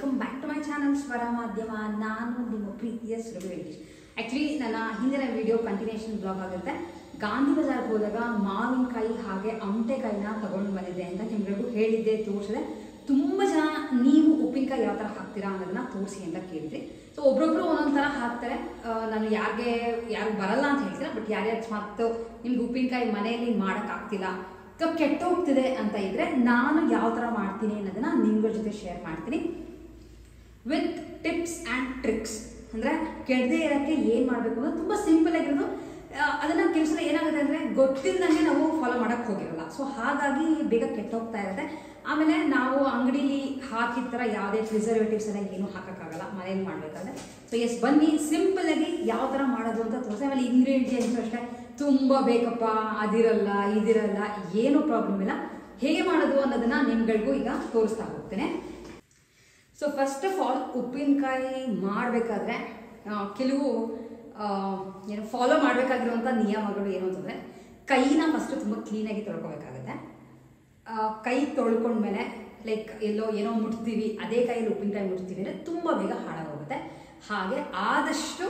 Welcome back to my channel Swara Madhyama. ನಾನು ನಿಮ್ಮ ಪ್ರೀತಿಯ ಸುರಭಿ ವೆಂಕಟೇಶ್. ಆ್ಯಕ್ಚುಲಿ ನನ್ನ ಹಿಂದಿನ ವಿಡಿಯೋ ಕಂಟಿನ್ಯೂಷನ್ ಬ್ಲಾಗ್ ಆಗುತ್ತೆ. ಗಾಂಧಿ ಬಜಾರ್ಗೆ ಹೋದಾಗ ಮಾವಿನಕಾಯಿ ಹಾಗೆ ಅಮಟೆಕಾಯಿನ ತಗೊಂಡು ಬಂದಿದ್ದೆ ಅಂತ ನಿಮಗೂ ಹೇಳಿದ್ದೆ, ತೋರಿಸಿದೆ. ತುಂಬ ಜನ ನೀವು ಉಪ್ಪಿನಕಾಯಿ ಯಾವ ಥರ ಹಾಕ್ತೀರಾ ಅನ್ನೋದನ್ನ ತೋರಿಸಿ ಅಂತ ಕೇಳಿದ್ರಿ. ಸೊ ಒಬ್ರೊಬ್ರು ಒಂದೊಂದು ಥರ ಹಾಕ್ತಾರೆ. ನಾನು ಯಾರು ಬರಲ್ಲ ಅಂತ ಹೇಳ್ತೀನಿ, ಬಟ್ ಯಾರ್ಯಾರು ಮತ್ತು ನಿಮ್ಗೆ ಉಪ್ಪಿನಕಾಯಿ ಮನೆಯಲ್ಲಿ ಮಾಡೋಕ್ಕಾಗ್ತಿಲ್ಲ, ಕೆಟ್ಟೋಗ್ತಿದೆ ಅಂತ ಇದ್ರೆ ನಾನು ಯಾವ ಥರ ಮಾಡ್ತೀನಿ ಅನ್ನೋದನ್ನ ನಿಮ್ಗಳ ಜೊತೆ ಶೇರ್ ಮಾಡ್ತೀನಿ ವಿತ್ ಟಿಪ್ಸ್ ಆ್ಯಂಡ್ ಟ್ರಿಕ್ಸ್. ಅಂದರೆ ಕೆಡದೆ ಇರೋಕ್ಕೆ ಏನು ಮಾಡಬೇಕು ಅನ್ನೋದು ತುಂಬ ಸಿಂಪಲ್ ಆಗಿರೋದು. ಅದನ್ನು ಕೆಲಸ ಏನಾಗುತ್ತೆ ಅಂದರೆ ಗೊತ್ತಿಲ್ಲದಂಗೆ ನಾವು ಫಾಲೋ ಮಾಡೋಕ್ಕೆ ಹೋಗಿರಲ್ಲ. ಸೊ ಹಾಗಾಗಿ ಬೇಗ ಕೆಟ್ಟೋಗ್ತಾ ಇರುತ್ತೆ. ಆಮೇಲೆ ನಾವು ಅಂಗಡೀಲಿ ಹಾಕಿದ ಥರ ಯಾವುದೇ ಪ್ರಿಸರ್ವೇಟಿವ್ಸ್ ಎಲ್ಲ ಏನೂ ಹಾಕೋಕ್ಕಾಗಲ್ಲ ಮನೇಲಿ ಮಾಡಬೇಕಾದ್ರೆ. ಸೊ ಎಸ್, ಬನ್ನಿ ಸಿಂಪಲ್ಲಾಗಿ ಯಾವ ಥರ ಮಾಡೋದು ಅಂತ ತೋರಿಸಿ. ಆಮೇಲೆ ಇಂಗ್ರೀಡಿಯೆಂಟ್ಸು ಅಷ್ಟೇ ತುಂಬ ಬೇಕಪ್ಪ, ಅದಿರಲ್ಲ ಇದಿರಲ್ಲ, ಏನೂ ಪ್ರಾಬ್ಲಮ್ ಇಲ್ಲ. ಹೇಗೆ ಮಾಡೋದು ಅನ್ನೋದನ್ನು ನಿಮ್ಗಳಿಗೂ ಈಗ ತೋರಿಸ್ತಾ ಹೋಗ್ತೇನೆ. ಸೊ ಫಸ್ಟ್ ಆಫ್ ಆಲ್ ಉಪ್ಪಿನಕಾಯಿ ಮಾಡಬೇಕಾದ್ರೆ ಕೆಲವು ಫಾಲೋ ಮಾಡಬೇಕಾಗಿರುವಂಥ ನಿಯಮಗಳು ಏನು ಅಂತಂದರೆ, ಕೈನ ಫಸ್ಟು ತುಂಬ ಕ್ಲೀನಾಗಿ ತೊಳ್ಕೊಬೇಕಾಗತ್ತೆ. ಕೈ ತೊಳ್ಕೊಂಡ್ಮೇಲೆ ಲೈಕ್ ಏನೋ ಮುಟ್ತೀವಿ, ಅದೇ ಕೈಯಲ್ಲಿ ಉಪ್ಪಿನಕಾಯಿ ಮುಟ್ತೀವಿ ಅಂದರೆ ತುಂಬ ಬೇಗ ಹಾಳಾಗೋಗುತ್ತೆ. ಹಾಗೆ ಆದಷ್ಟು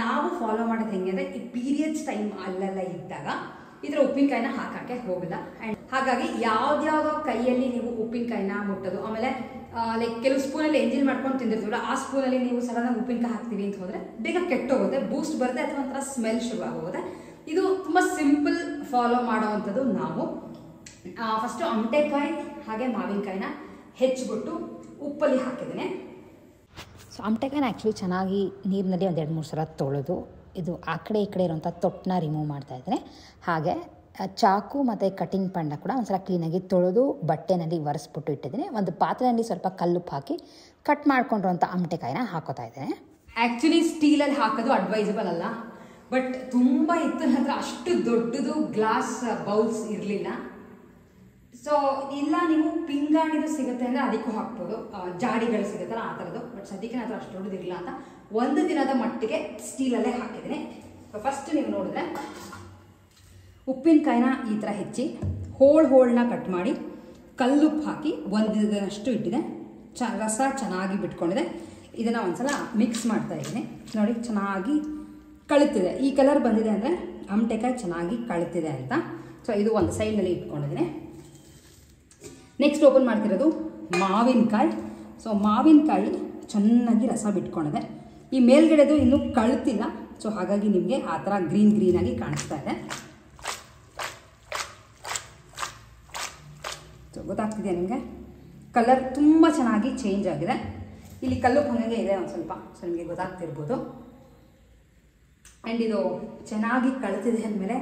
ನಾವು ಫಾಲೋ ಮಾಡೋದು ಹೆಂಗೆ ಅಂದರೆ, ಈ ಪೀರಿಯಡ್ಸ್ ಟೈಮ್ ಅಲ್ಲೆಲ್ಲ ಇದ್ದಾಗ ಇದರ ಉಪ್ಪಿನಕಾಯಿನ ಹಾಕೋಕ್ಕೆ ಹೋಗಲ್ಲ. ಆ್ಯಂಡ್ ಹಾಗಾಗಿ ಯಾವ್ದ್ಯಾವುದೋ ಕೈಯಲ್ಲಿ ನೀವು ಉಪ್ಪಿನಕಾಯಿನ ಮುಟ್ಟೋದು, ಆಮೇಲೆ ಲೈಕ್ ಕೆಲವು ಸ್ಪೂನಲ್ಲಿ ಎಂಜಿನ್ ಮಾಡ್ಕೊಂಡು ತಿಂದಿರ್ತೀವಲ್ಲ, ಆ ಸ್ಪೂನಲ್ಲಿ ನೀವು ಸಡನ್ನಾಗಿ ಉಪ್ಪಿನಕಾಯಿ ಹಾಕ್ತೀವಿ ಅಂತ ಹೋದರೆ ಬೇಗ ಕೆಟ್ಟೋಗುತ್ತೆ, ಬೂಸ್ಟ್ ಬರುತ್ತೆ, ಅಥವಾ ಒಂಥರ ಸ್ಮೆಲ್ ಶುರುವಾಗೋಗುತ್ತೆ. ಇದು ತುಂಬ ಸಿಂಪಲ್ ಫಾಲೋ ಮಾಡೋವಂಥದ್ದು. ನಾವು ಫಸ್ಟು ಅಮಟೆಕಾಯಿ ಹಾಗೆ ಮಾವಿನಕಾಯಿನ ಹೆಚ್ಚಿಬಿಟ್ಟು ಉಪ್ಪಲ್ಲಿ ಹಾಕಿದ್ದೀನಿ. ಸೊ ಅಮಟೆಕಾಯಿನ ಆ್ಯಕ್ಚುಲಿ ಚೆನ್ನಾಗಿ ನೀರಿನಲ್ಲಿ ಒಂದು 2-3 ಸಲ ತೊಳೆದು ಇದು ಆ ಕಡೆ ಈ ಕಡೆ ಇರೋಂಥ ತೊಟ್ಟನ್ನ ರಿಮೂವ್ ಮಾಡ್ತಾಯಿದ್ದೀನಿ. ಹಾಗೆ ಚಾಕು ಮತ್ತು ಕಟಿಂಗ್ ಪಂಡ ಕೂಡ ಒಂದ್ಸಲ ಕ್ಲೀನಾಗಿ ತೊಳೆದು ಬಟ್ಟೆನಲ್ಲಿ ಒರೆಸ್ಬಿಟ್ಟು ಇಟ್ಟಿದ್ದೀನಿ. ಒಂದು ಪಾತ್ರೆಯಲ್ಲಿ ಸ್ವಲ್ಪ ಕಲ್ಲುಪ್ಪು ಹಾಕಿ ಕಟ್ ಮಾಡ್ಕೊಂಡಿರೋಂಥ ಅಮಟೆಕಾಯಿನ ಹಾಕೋತಾ ಇದ್ದೇನೆ. ಆ್ಯಕ್ಚುಲಿ ಸ್ಟೀಲಲ್ಲಿ ಹಾಕೋದು ಅಡ್ವೈಸಬಲ್ ಅಲ್ಲ, ಬಟ್ ತುಂಬ ಇತ್ತು ನನ್ನ ಹತ್ರ, ಅಷ್ಟು ದೊಡ್ಡದು ಗ್ಲಾಸ್ ಬೌಲ್ಸ್ ಇರಲಿಲ್ಲ. ಸೊ ಇಲ್ಲ, ನೀವು ಪಿಂಗಾಣಿದು ಸಿಗುತ್ತೆ ಅಂದರೆ ಅದಕ್ಕೂ ಹಾಕ್ಬೋದು, ಜಾಡಿಗಳು ಸಿಗುತ್ತಲ್ಲ ಆ ಥರದ್ದು. ಬಟ್ ಸದ್ಯಕ್ಕೆ ನನ್ನ ಹತ್ರ ಅಷ್ಟು ದೊಡ್ಡದಿರಲಿಲ್ಲ ಅಂತ ಒಂದು ದಿನದ ಮಟ್ಟಿಗೆ ಸ್ಟೀಲಲ್ಲೇ ಹಾಕಿದ್ದೀನಿ. ಫಸ್ಟ್ ನೀವು ನೋಡಿದ್ರೆ ಉಪ್ಪಿನಕಾಯಿನ ಈ ಥರ ಹೆಚ್ಚಿ ಹೋಳನ್ನ ಕಟ್ ಮಾಡಿ ಕಲ್ಲುಪ್ಪು ಹಾಕಿ ಒಂದು ದಿನದಷ್ಟು ಇಟ್ಟಿದೆ. ರಸ ಚೆನ್ನಾಗಿ ಬಿಟ್ಕೊಂಡಿದೆ. ಇದನ್ನು ಒಂದ್ಸಲ ಮಿಕ್ಸ್ ಮಾಡ್ತಾ ಇದ್ದೀನಿ. ನೋಡಿ, ಚೆನ್ನಾಗಿ ಕಳುತ್ತಿದೆ. ಈ ಕಲರ್ ಬಂದಿದೆ ಅಂದರೆ ಅಮಟೆಕಾಯಿ ಚೆನ್ನಾಗಿ ಕಳುತ್ತಿದೆ ಅಂತ. ಸೊ ಇದು ಒಂದು ಸೈಡ್ನಲ್ಲಿ ಇಟ್ಕೊಂಡಿದ್ದೀನಿ. ನೆಕ್ಸ್ಟ್ ಓಪನ್ ಮಾಡ್ತಿರೋದು ಮಾವಿನಕಾಯಿ. ಸೊ ಮಾವಿನಕಾಯಿ ಚೆನ್ನಾಗಿ ರಸ ಬಿಟ್ಕೊಂಡಿದೆ. ಈ ಮೇಲ್ಗಡೆದು ಇನ್ನೂ ಕಳುತ್ತಿಲ್ಲ, ಸೊ ಹಾಗಾಗಿ ನಿಮಗೆ ಆ ಥರ ಗ್ರೀನಾಗಿ ಕಾಣಿಸ್ತಾ ಇದೆ. ಸೊ ಗೊತ್ತಾಗ್ತಿದೆ ನಿಮಗೆ, ಕಲರ್ ತುಂಬ ಚೆನ್ನಾಗಿ ಚೇಂಜ್ ಆಗಿದೆ. ಇಲ್ಲಿ ಕಲ್ಲು ಹಂಗೆ ಇದೆ ಒಂದು ಸ್ವಲ್ಪ, ಸೊ ನಿಮಗೆ ಗೊತ್ತಾಗ್ತಿರ್ಬೋದು. ಆ್ಯಂಡ್ ಇದು ಚೆನ್ನಾಗಿ ಕಳುತ್ತಿದೆ ಅಂದಮೇಲೆ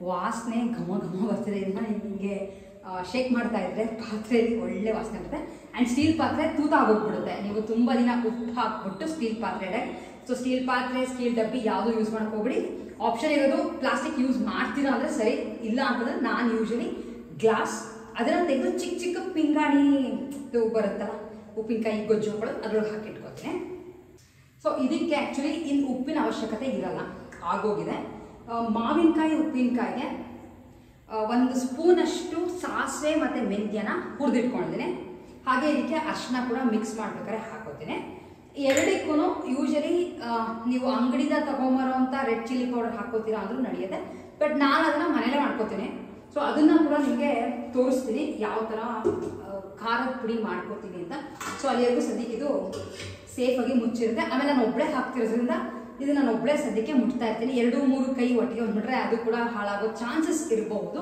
ವಾಸನೆ ಘಮ ಬರ್ತಿದೆ. ಇದನ್ನು ನಿಮಗೆ ಶೇಕ್ ಮಾಡ್ತಾ ಇದ್ರೆ ಪಾತ್ರೆಯಲ್ಲಿ ಒಳ್ಳೆ ವಾಸನೆ ಬರುತ್ತೆ. ಆ್ಯಂಡ್ ಸ್ಟೀಲ್ ಪಾತ್ರೆ ತೂತ ಆಗೋಗ್ಬಿಡುತ್ತೆ ನೀವು ತುಂಬ ದಿನ ಉಪ್ಪು ಹಾಕ್ಬಿಟ್ಟು ಸ್ಟೀಲ್ ಪಾತ್ರೆ. ಸೊ ಸ್ಟೀಲ್ ಪಾತ್ರೆ, ಸ್ಟೀಲ್ ಡಬ್ಬಿ ಯಾವುದು ಯೂಸ್ ಮಾಡೋಕೆ ಹೋಗ್ಬಿಡಿ. ಆಪ್ಷನ್ ಇರೋದು ಪ್ಲಾಸ್ಟಿಕ್ ಯೂಸ್ ಮಾಡ್ತೀರಾ ಅಂದರೆ ಸರಿ, ಇಲ್ಲ ಅಂತಂದರೆ ನಾನು ಯೂಶಲಿ ಗ್ಲಾಸ್ ಅದನ್ನು ತೆಗೆದು ಚಿಕ್ಕ ಪಿಂಗಾಣಿ ಬರುತ್ತಲ್ಲ ಉಪ್ಪಿನಕಾಯಿ ಗೊಜ್ಜು ಹಾಕೊಳ್ಳೋದು, ಅದರೊಳಗೆ ಹಾಕಿಟ್ಕೊತೀನಿ. ಸೊ ಇದಕ್ಕೆ ಆ್ಯಕ್ಚುಲಿ ಇನ್ನು ಉಪ್ಪಿನ ಅವಶ್ಯಕತೆ ಇರಲ್ಲ, ಆಗೋಗಿದೆ. ಮಾವಿನಕಾಯಿ ಉಪ್ಪಿನಕಾಯಿಗೆ 1 ಸ್ಪೂನಷ್ಟು ಸಾಸಿವೆ ಮತ್ತು ಮೆಂತ್ಯನ ಹುರಿದಿಟ್ಕೊಂಡಿದ್ದೀನಿ. ಹಾಗೆ ಇದಕ್ಕೆ ಅರಿಶಿನ ಕೂಡ ಮಿಕ್ಸ್ ಮಾಡ್ಬೇಕಾದ್ರೆ ಹಾಕೋತೀನಿ. ಎರಡಕ್ಕೂ ಯೂಶಲಿ ನೀವು ಅಂಗಡಿಯಿಂದ ತೊಗೊಂಬರೋಂಥ ರೆಡ್ ಚಿಲ್ಲಿ ಪೌಡರ್ ಹಾಕೋತೀರಾ ಅಂದರೂ ನಡೆಯುತ್ತೆ, ಬಟ್ ನಾನು ಅದನ್ನು ಮನೇಲೇ ಮಾಡ್ಕೋತೀನಿ. ಸೊ ಅದನ್ನು ಕೂಡ ನಿಮಗೆ ತೋರಿಸ್ತೀನಿ ಯಾವ ಥರ ಖಾರದ ಪುಡಿ ಮಾಡ್ಕೋತೀನಿ ಅಂತ. ಸೊ ಅಲ್ಲಿವರೆಗೂ ಸದ್ಯಕ್ಕೆ ಇದು ಸೇಫಾಗಿ ಮುಚ್ಚಿರುತ್ತೆ. ಆಮೇಲೆ ನಾನು ಒಬ್ಬಳೇ ಹಾಕ್ತಿರೋದ್ರಿಂದ ಇದು ನಾನು ಒಬ್ಬಳೇ ಸದ್ಯಕ್ಕೆ ಮುಟ್ತಾ ಇರ್ತೀನಿ. 2-3 ಕೈ ಒಟ್ಟಿಗೆ ಹೊಂದ್ಬಿಟ್ರೆ ಅದು ಕೂಡ ಹಾಳಾಗೋ ಚಾನ್ಸಸ್ ಇರಬಹುದು.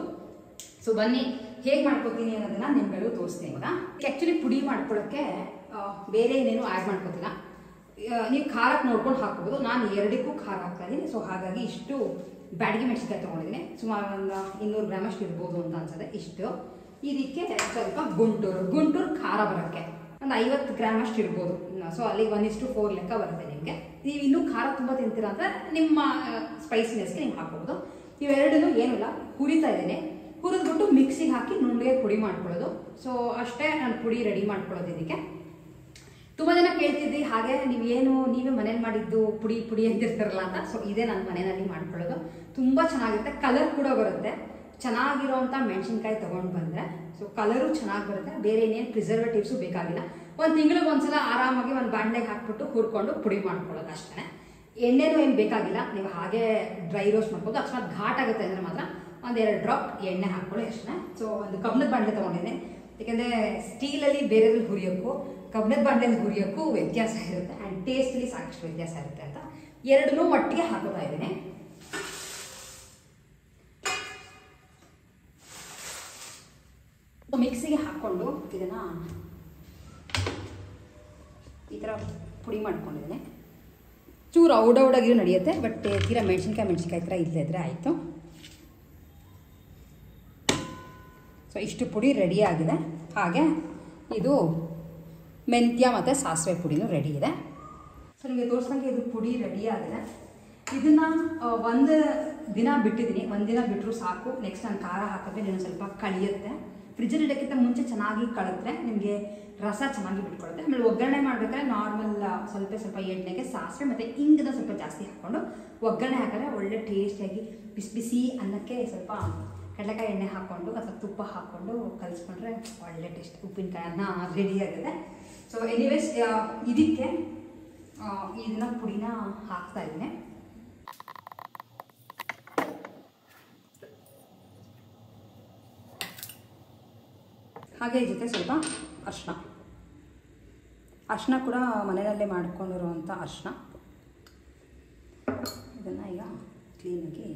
ಸೊ ಬನ್ನಿ ಹೇಗೆ ಮಾಡ್ಕೋತೀನಿ ಅನ್ನೋದನ್ನ ನಿಮ್ಗಳು ತೋರಿಸ್ತೀನಿ ಇವಾಗ. ಆ್ಯಕ್ಚುಲಿ ಪುಡಿ ಮಾಡ್ಕೊಳ್ಳೋಕ್ಕೆ ಬೇರೆ ಏನೇನು ಆ್ಯಡ್ ಮಾಡ್ಕೋತಿಲ್ಲ, ನೀವು ಖಾರಕ್ಕೆ ನೋಡ್ಕೊಂಡು ಹಾಕ್ಬೋದು. ನಾನು 2ಕ್ಕೂ ಖಾರ ಹಾಕ್ತಾ ಇದ್ದೀನಿ. ಸೊ ಹಾಗಾಗಿ ಇಷ್ಟು ಬ್ಯಾಡಗಿ ಮೆಣಸಿನ್ಕಾಯಿ ತೊಗೊಂಡಿದ್ದೀನಿ. ಸುಮಾರು ಒಂದು 200 ಗ್ರಾಮ್ ಅಷ್ಟು ಇರ್ಬೋದು ಅಂತ ಅನ್ಸುತ್ತೆ. ಇಷ್ಟು ಇದಕ್ಕೆ ಸ್ವಲ್ಪ ಗುಂಟೂರು ಖಾರ ಬರೋಕ್ಕೆ ಒಂದು 50 ಗ್ರಾಮ್ ಅಷ್ಟು ಇರ್ಬೋದು. ಸೊ ಅಲ್ಲಿ 1:4 ಲೆಕ್ಕ ಬರುತ್ತೆ ನಿಮಗೆ. ನೀವು ಇನ್ನೂ ಖಾರ ತುಂಬ ತಿಂತೀರಾ ಅಂದರೆ ನಿಮ್ಮ ಸ್ಪೈಸಿನೆಸ್ಗೆ ನೀವು ಹಾಕ್ಬೋದು. ಇವೆರಡೂ ಏನಿಲ್ಲ, ಹುರಿತಾ ಇದ್ದೀನಿ. ಹುರಿದ್ಬಿಟ್ಟು ಮಿಕ್ಸಿಗೆ ಹಾಕಿ ನುಣ್ಣಗೆ ಪುಡಿ ಮಾಡ್ಕೊಳ್ಳೋದು. ಸೊ ಅಷ್ಟೇ ನಾನು ಪುಡಿ ರೆಡಿ ಮಾಡ್ಕೊಳ್ಳೋದು. ಇದಕ್ಕೆ ತುಂಬ ಜನ ಕೇಳ್ತಿದ್ವಿ, ಹಾಗೆ ನೀವೇ ಮನೇಲಿ ಮಾಡಿದ್ದು ಪುಡಿ ಅಂತಿರ್ತಾರಲ್ಲ ಅಂತ. ಸೊ ಇದೇ ನಾನು ಮನೆಯಲ್ಲಿ ಮಾಡ್ಕೊಳ್ಳೋದು. ತುಂಬ ಚೆನ್ನಾಗಿರುತ್ತೆ, ಕಲರ್ ಕೂಡ ಬರುತ್ತೆ. ಚೆನ್ನಾಗಿರೋಂಥ ಮೆಣಸಿನ್ಕಾಯಿ ತೊಗೊಂಡು ಬಂದರೆ ಸೊ ಕಲರು ಚೆನ್ನಾಗಿ ಬರುತ್ತೆ. ಬೇರೆ ಏನೇನು ಪ್ರಿಸರ್ವೇಟಿವ್ಸು ಬೇಕಾಗಿಲ್ಲ. ಒಂದು ತಿಂಗಳಿಗೆ ಒಂದ್ಸಲ ಆರಾಮಾಗಿ ಒಂದು ಬಾಣಲೆಗೆ ಹಾಕ್ಬಿಟ್ಟು ಹುರ್ಕೊಂಡು ಪುಡಿ ಮಾಡ್ಕೊಳ್ಳೋದು ಅಷ್ಟೇ. ಎಣ್ಣೆನೂ ಏನು ಬೇಕಾಗಿಲ್ಲ, ನೀವು ಹಾಗೆ ಡ್ರೈ ರೋಸ್ಟ್ ಮಾಡ್ಬೋದು. ಅಕಸ್ಮಾತ್ ಘಾಟ್ ಆಗುತ್ತೆ ಅಂದರೆ ಮಾತ್ರ ಒಂದೆರಡು ಡ್ರಾಪ್ ಎಣ್ಣೆ ಹಾಕ್ಕೊಳ್ಳಿ ಅಷ್ಟೇ. ಸೊ ಒಂದು ಕಬ್ಬಿಣದ ಬಾಣಲೆ ತೊಗೊಂಡಿದ್ದೀನಿ, ಯಾಕೆಂದರೆ ಸ್ಟೀಲಲ್ಲಿ ಬೇರೆದ್ರಲ್ಲಿ ಹುರಿಯೋಕ್ಕೂ ಕಬ್ಬಿಣದ ಬಾಣಲೆಯಲ್ಲಿ ಹುರಿಯೋಕ್ಕೂ ವ್ಯತ್ಯಾಸ ಇರುತ್ತೆ ಆ್ಯಂಡ್ ಟೇಸ್ಟಲ್ಲಿ ಸಾಕಷ್ಟು ವ್ಯತ್ಯಾಸ ಇರುತ್ತೆ ಅಂತ ಎರಡನ್ನೂ ಒಟ್ಟಿಗೆ ಹಾಕೋತಾ ಇದ್ದೀನಿ. ಮಿಕ್ಸಿಗೆ ಹಾಕ್ಕೊಂಡು ಇದನ್ನು ಈ ಥರ ಪುಡಿ ಮಾಡ್ಕೊಂಡಿದ್ದೀನಿ. ಚೂರು ಔಡೌಡಾಗಿಯೂ ನಡೆಯುತ್ತೆ, ಬಟ್ ತೀರಾ ಮೆಣಸಿನ್ಕಾಯಿ ಥರ ಇಲ್ಲದಿದ್ರೆ ಆಯಿತು. ಸೊ ಇಷ್ಟು ಪುಡಿ ರೆಡಿ ಆಗಿದೆ. ಹಾಗೆ ಇದು ಮೆಂತ್ಯ ಮತ್ತು ಸಾಸಿವೆ ಪುಡಿನೂ ರೆಡಿ ಇದೆ. ಸೊ ನಿಮಗೆ ತೋರಿಸ್ದಂಗೆ ಇದು ಪುಡಿ ರೆಡಿ ಆಗಿದೆ. ಇದನ್ನು ಒಂದು ದಿನ ಬಿಟ್ಟಿದ್ದೀನಿ, ಒಂದಿನ ಬಿಟ್ಟರು ಸಾಕು. ನೆಕ್ಸ್ಟ್ ನಾನು ಖಾರ ಹಾಕಿದ್ರೆ ಇನ್ನೊಂದು ಸ್ವಲ್ಪ ಕಳಿಯುತ್ತೆ. ಫ್ರಿಜ್ಜಲ್ಲಿ ಇಡೋಕ್ಕಿಂತ ಮುಂಚೆ ಚೆನ್ನಾಗಿ ಕಳೆದ್ರೆ ನಿಮಗೆ ರಸ ಚೆನ್ನಾಗಿ ಬಿಟ್ಕೊಡುತ್ತೆ. ಆಮೇಲೆ ಒಗ್ಗರಣೆ ಮಾಡಬೇಕಾದ್ರೆ ನಾರ್ಮಲ್ ಸ್ವಲ್ಪ ಎಣ್ಣೆಗೆ ಸಾಸಿವೆ ಮತ್ತು ಇಂಗನ್ನ ಸ್ವಲ್ಪ ಜಾಸ್ತಿ ಹಾಕ್ಕೊಂಡು ಒಗ್ಗರಣೆ ಹಾಕಿದ್ರೆ ಒಳ್ಳೆ ಟೇಸ್ಟಿಯಾಗಿ ಬಿಸಿ ಬಿಸಿ ಅನ್ನಕ್ಕೆ ಸ್ವಲ್ಪ ಕಡಲೆಕಾಯಿ ಎಣ್ಣೆ ಹಾಕ್ಕೊಂಡು ಅಥವಾ ತುಪ್ಪ ಹಾಕ್ಕೊಂಡು ಕಲಿಸ್ಕೊಂಡ್ರೆ ಒಳ್ಳೆ ಟೇಸ್ಟ್ ಉಪ್ಪಿನಕಾಯಿ ಅನ್ನ ರೆಡಿ ಆಗಿದೆ. ಸೊ ಎನಿವೇಸ್ ಇದಕ್ಕೆ ಇದನ್ನ ಪುಡಿನ ಹಾಕ್ತಾ ಇದ್ದೀನಿ. ಹಾಗೆ ಜೊತೆ ಸ್ವಲ್ಪ ಅರಿಶಿನ ಕೂಡ ಮನೆಯಲ್ಲೇ ಮಾಡ್ಕೊಂಡಿರುವಂಥ ಅರಿಶಿನ. ಇದನ್ನು ಈಗ ಕ್ಲೀನಾಗಿ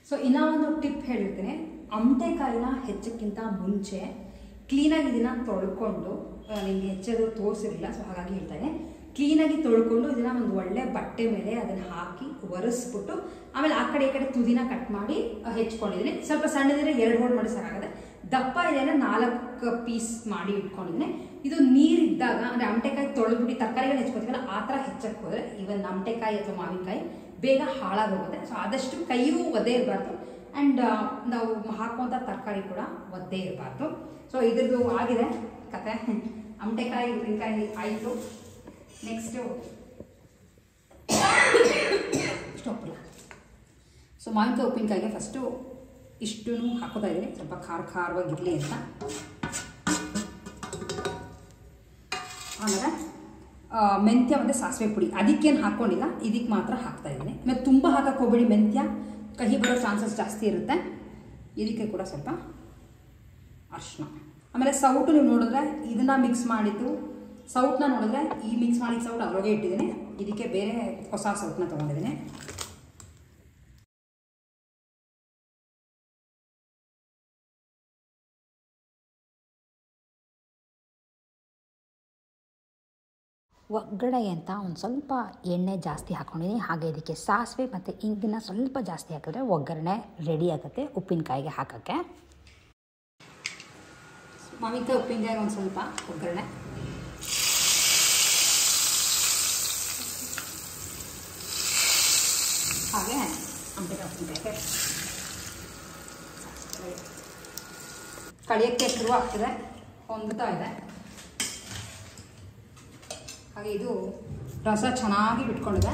ಸೊ ಇನ್ನೂ ಒಂದು ಟಿಪ್ ಹೇಳಿರ್ತೀನಿ. ಅಮಟೆಕಾಯಿನ ಹೆಚ್ಚಕ್ಕಿಂತ ಮುಂಚೆ ಕ್ಲೀನಾಗಿ ಇದನ್ನು ತೊಳ್ಕೊಂಡು, ನಿಮಗೆ ಹೆಚ್ಚೋದು ತೋರಿಸಿರಲಿಲ್ಲ ಸೊ ಹಾಗಾಗಿ ಹೇಳ್ತಾನೆ, ಕ್ಲೀನಾಗಿ ತೊಳ್ಕೊಂಡು ಇದನ್ನು ಒಂದು ಒಳ್ಳೆ ಬಟ್ಟೆ ಮೇಲೆ ಅದನ್ನು ಹಾಕಿ ಒರೆಸ್ಬಿಟ್ಟು ಆಮೇಲೆ ಆ ಕಡೆ ಈ ಕಡೆ ತುದಿನ ಕಟ್ ಮಾಡಿ ಹೆಚ್ಕೊಂಡಿದ್ದೀನಿ. ಸ್ವಲ್ಪ ಸಣ್ಣದಿದ್ರೆ 2 ಹೋಳು ಮಾಡಿ ಸಾಕಾಗುತ್ತೆ. ದಪ್ಪ ಇದೆ ಅಂದರೆ 4 ಪೀಸ್ ಮಾಡಿ ಇಟ್ಕೊಂಡಿದ್ದೀನಿ. ಇದು ನೀರಿದ್ದಾಗ ಅಂದರೆ ಅಮಟೆಕಾಯಿ ತೊಳೆದ್ಬಿಟ್ಟು ತರಕಾರಿಗಳು ಹೆಚ್ಕೊತೀವಲ್ಲ ಆ ಥರ ಹೆಚ್ಚಕ್ಕೆ ಹೋದರೆ ಇವನ್ ಅಮಟೆಕಾಯಿ ಅಥವಾ ಮಾವಿನಕಾಯಿ ಬೇಗ ಹಾಳಾಗೋಗುತ್ತೆ. ಸೊ ಆದಷ್ಟು ಕೈಯೂ ಒದ್ದೆ ಇರಬಾರ್ದು ಆ್ಯಂಡ್ ನಾವು ಹಾಕುವಂಥ ತರಕಾರಿ ಕೂಡ ಒದ್ದೆ ಇರಬಾರ್ದು. ಸೊ ಇದ್ರದ್ದು ಆಗಿದೆ ಕತೆ. ಅಮಟೆಕಾಯಿ ಉಪ್ಪಿನಕಾಯಿ ಆಯಿತು. ನೆಕ್ಸ್ಟು ಸ್ಟಾಪಲ್ಲ. ಸೊ ಮಾವಿನಕಾಯಿ ಉಪ್ಪಿನಕಾಯಿಗೆ ಫಸ್ಟು ಇಷ್ಟೂ ಹಾಕೋತಾ ಇದ್ದೀನಿ, ಸ್ವಲ್ಪ ಖಾರವಾಗಿರಲಿ ಅಂತ. ಆಮೇಲೆ ಮೆಂತ್ಯ ಮತ್ತು ಸಾಸಿವೆ ಪುಡಿ ಅದಕ್ಕೇನು ಹಾಕ್ಕೊಂಡಿಲ್ಲ, ಇದಕ್ಕೆ ಮಾತ್ರ ಹಾಕ್ತಾ ಇದ್ದೀನಿ. ಆಮೇಲೆ ತುಂಬ ಹಾಕಕ್ಕೆ ಹೋಗ್ಬೇಡಿ, ಮೆಂತ್ಯ ಕಹಿ ಬರೋ ಚಾನ್ಸಸ್ ಜಾಸ್ತಿ ಇರುತ್ತೆ. ಇದಕ್ಕೆ ಕೂಡ ಸ್ವಲ್ಪ ಅರಿಶಿನ. ಆಮೇಲೆ ಸೌಟು ನೀವು ನೋಡಿದ್ರೆ ಇದನ್ನು ಮಿಕ್ಸ್ ಮಾಡಿದ್ದು, ಸೌಟನ್ನ ನೋಡಿದ್ರೆ ಈ ಮಿಕ್ಸ್ ಮಾಡಿದ ಸೌಟ್ ಅದ್ರೊಳಗೆ ಇಟ್ಟಿದ್ದೀನಿ. ಇದಕ್ಕೆ ಬೇರೆ ಹೊಸ ಸೌಟನ್ನ ತೊಗೊಂಡಿದ್ದೀನಿ. ಒಗ್ಗರಣೆಗೆ ಅಂತ ಒಂದು ಸ್ವಲ್ಪ ಎಣ್ಣೆ ಜಾಸ್ತಿ ಹಾಕ್ಕೊಂಡಿದ್ದೀನಿ. ಹಾಗೆ ಇದಕ್ಕೆ ಸಾಸಿವೆ ಮತ್ತು ಇಂಗನ್ನ ಸ್ವಲ್ಪ ಜಾಸ್ತಿ ಹಾಕಿದ್ರೆ ಒಗ್ಗರಣೆ ರೆಡಿ ಆಗುತ್ತೆ ಉಪ್ಪಿನಕಾಯಿಗೆ ಹಾಕೋಕ್ಕೆ. ಮಾವಿನಕಾಯಿ ಉಪ್ಪಿನಕಾಯಿಗೆ ಒಂದು ಸ್ವಲ್ಪ ಒಗ್ಗರಣೆ, ಹಾಗೆ ಅಮಟೆಕಾಯಿ ಉಪ್ಪಿನಕಾಯಿಗೆ ಕಳಿಯೋಕ್ಕೆ ಶುರು ಆಗ್ತದೆ, ಹೊಂದುತ್ತಾ ಇದೆ. ಹಾಗೆ ಇದು ರಸ ಚೆನ್ನಾಗಿ ಬಿಟ್ಕೊಂಡಿದೆ.